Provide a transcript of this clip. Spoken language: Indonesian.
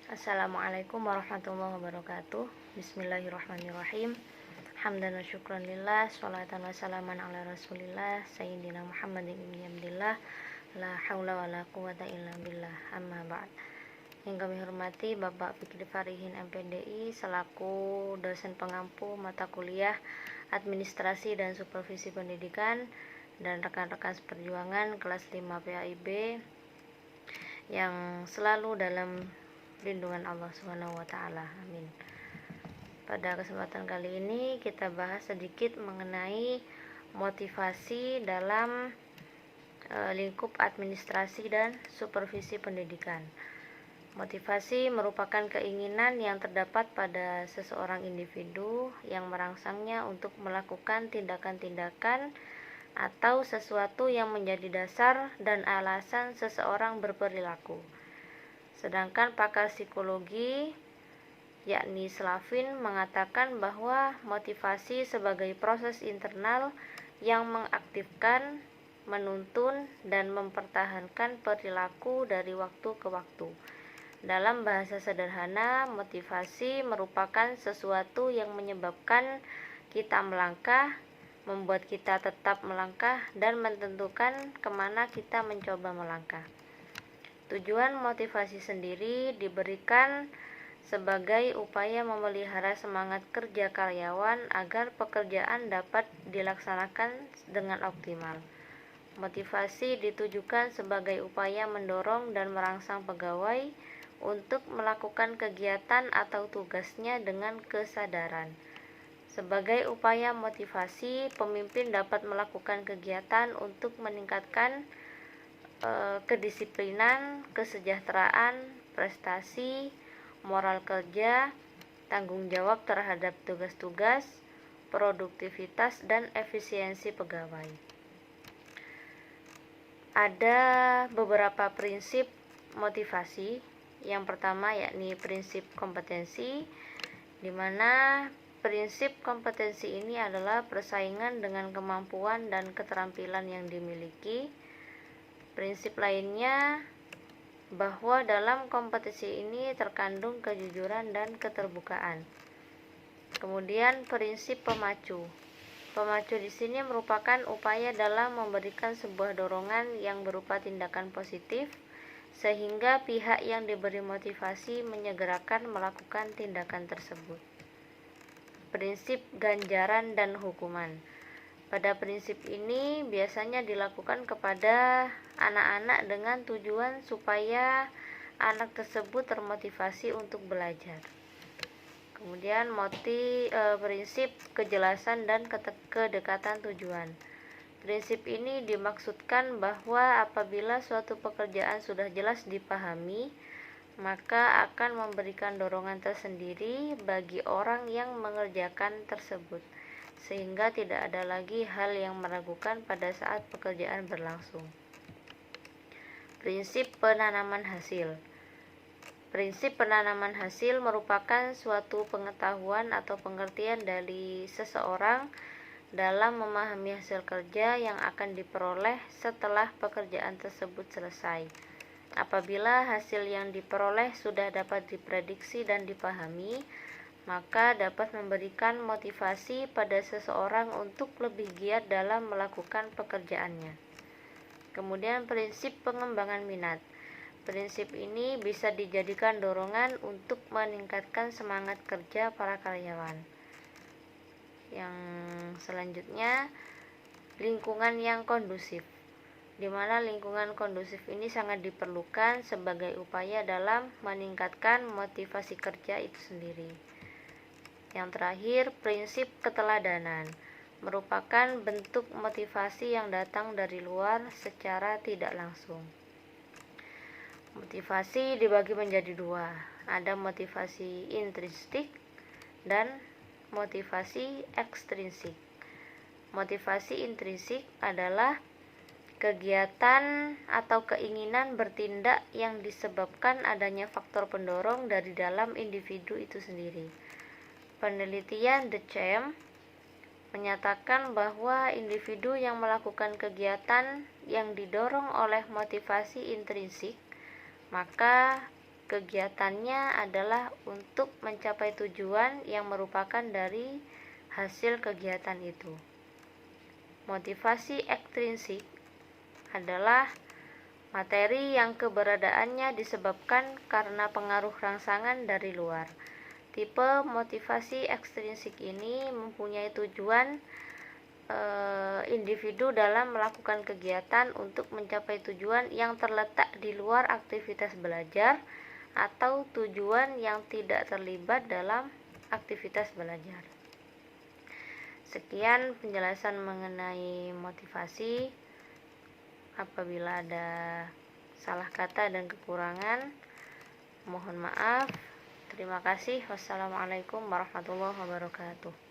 Assalamualaikum warahmatullahi wabarakatuh. Bismillahirrahmanirrahim. Hamdan wa syukran lillah, sholatan wa salaman ala rasulillah, sayyidina Muhammadin ibn Abdillah, la hawla wa la quwata illa billah, amma ba'd. Yang kami hormati Bapak Fikri Farihin MPDI selaku dosen pengampu mata kuliah Administrasi dan Supervisi Pendidikan, dan rekan-rekan seperjuangan kelas 5 PAIB yang selalu dalam lindungan Allah Subhanahu wa taala. Amin. Pada kesempatan kali ini kita bahas sedikit mengenai motivasi dalam lingkup administrasi dan supervisi pendidikan. Motivasi merupakan keinginan yang terdapat pada seseorang individu yang merangsangnya untuk melakukan tindakan-tindakan atau sesuatu yang menjadi dasar dan alasan seseorang berperilaku. Sedangkan pakar psikologi yakni Slavin mengatakan bahwa motivasi sebagai proses internal yang mengaktifkan, menuntun, dan mempertahankan perilaku dari waktu ke waktu. Dalam bahasa sederhana, motivasi merupakan sesuatu yang menyebabkan kita melangkah, membuat kita tetap melangkah, dan menentukan kemana kita mencoba melangkah. Tujuan motivasi sendiri diberikan sebagai upaya memelihara semangat kerja karyawan agar pekerjaan dapat dilaksanakan dengan optimal. Motivasi ditujukan sebagai upaya mendorong dan merangsang pegawai untuk melakukan kegiatan atau tugasnya dengan kesadaran. Sebagai upaya motivasi, pemimpin dapat melakukan kegiatan untuk meningkatkan kedisiplinan, kesejahteraan, prestasi, moral kerja, tanggung jawab terhadap tugas-tugas, produktivitas, dan efisiensi pegawai. Ada beberapa prinsip motivasi. Yang pertama yakni prinsip kompetensi, di mana prinsip kompetensi ini adalah persaingan dengan kemampuan dan keterampilan yang dimiliki. Prinsip lainnya bahwa dalam kompetisi ini terkandung kejujuran dan keterbukaan. Kemudian prinsip pemacu. Pemacu di sini merupakan upaya dalam memberikan sebuah dorongan yang berupa tindakan positif sehingga pihak yang diberi motivasi menyegerakan melakukan tindakan tersebut. Prinsip ganjaran dan hukuman. Pada prinsip ini biasanya dilakukan kepada anak-anak dengan tujuan supaya anak tersebut termotivasi untuk belajar. Kemudian prinsip kejelasan dan kedekatan tujuan. Prinsip ini dimaksudkan bahwa apabila suatu pekerjaan sudah jelas dipahami, maka akan memberikan dorongan tersendiri bagi orang yang mengerjakan tersebut, sehingga tidak ada lagi hal yang meragukan pada saat pekerjaan berlangsung. Prinsip penanaman hasil. Prinsip penanaman hasil merupakan suatu pengetahuan atau pengertian dari seseorang dalam memahami hasil kerja yang akan diperoleh setelah pekerjaan tersebut selesai. Apabila hasil yang diperoleh sudah dapat diprediksi dan dipahami, maka dapat memberikan motivasi pada seseorang untuk lebih giat dalam melakukan pekerjaannya. Kemudian prinsip pengembangan minat. Prinsip ini bisa dijadikan dorongan untuk meningkatkan semangat kerja para karyawan. Yang selanjutnya, lingkungan yang kondusif, di mana lingkungan kondusif ini sangat diperlukan sebagai upaya dalam meningkatkan motivasi kerja itu sendiri. Yang terakhir, prinsip keteladanan merupakan bentuk motivasi yang datang dari luar secara tidak langsung. Motivasi dibagi menjadi dua, ada motivasi intrinsik dan motivasi ekstrinsik. Motivasi intrinsik adalah kegiatan atau keinginan bertindak yang disebabkan adanya faktor pendorong dari dalam individu itu sendiri. Penelitian The Champ menyatakan bahwa individu yang melakukan kegiatan yang didorong oleh motivasi intrinsik, maka kegiatannya adalah untuk mencapai tujuan yang merupakan dari hasil kegiatan itu. Motivasi ekstrinsik adalah materi yang keberadaannya disebabkan karena pengaruh rangsangan dari luar. Tipe motivasi ekstrinsik ini mempunyai tujuan individu dalam melakukan kegiatan untuk mencapai tujuan yang terletak di luar aktivitas belajar atau tujuan yang tidak terlibat dalam aktivitas belajar. Sekian penjelasan mengenai motivasi. Apabila ada salah kata dan kekurangan, mohon maaf. Terima kasih. Wassalamualaikum warahmatullahi wabarakatuh.